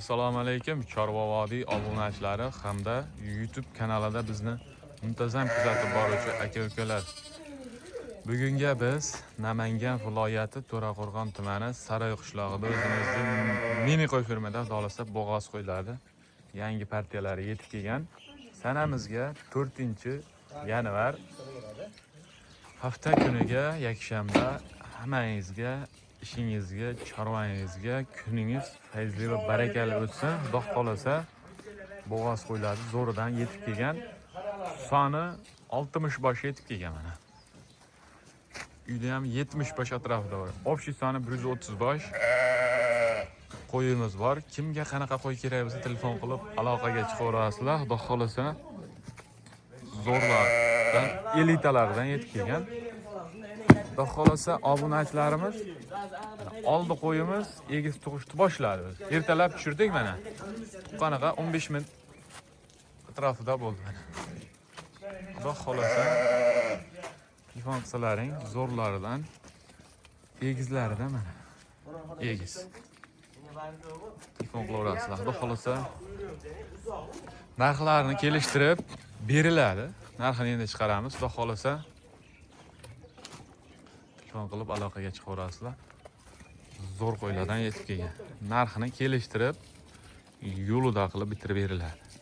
Assalomu alaykum Chorva vodiy obunachilari hamda YouTube kanalida bizni muntazam kuzatib boruvchi aka-ukalar. Bugungi biz Namangan viloyati To'raqo'rg'on tumani Saroy qishlog'ida o'zimizning mini qo'y fermada dolasa bo'g'oz qo'ylardi. Yangi partiyalari yetib kelgan. Sanamizga 4-yanvar hafta kuniga yakshanba hammangizga ishingizga, chorvangizga kuningiz fayzli va barakali o'tsin. Xudo xolasa bo'g'oz qo'ylari zo'ridan yetib kelgan. Soni 60 bosh yetib kelgan mana. Uyda ham 70 bosh atrofida bor. Общий soni 130 bosh qo'yimiz bor. Kimga qanaqa qo'y kerak bo'lsa telefon qilib aloqaga chiqaverasizlar. Xudo xolasa zo'rlardan, elitalardan yetib kelgan. Xudo xolasa obunachilarimiz oldi qo'yimiz egiz tug'ishni boshladi. Ertalab tushirdik mana. Qanaqa 15 minut atrofida bo'ldi mana. Xudo xolasa telefon qilsalaring zo'rlaridan egizlaridan mana. Egiz. Telefon qilaverasizlar. Xudo xolasa narxlarini kelishtirib beriladi. Narxini endi chiqaramiz. Xudo xolasa telefon qilib aloqaga chiqaverasizlar. Zo'r qo'ylardan yetib kelgan. Narxini kelishtirib yo'lida qilib bitirib beriladi.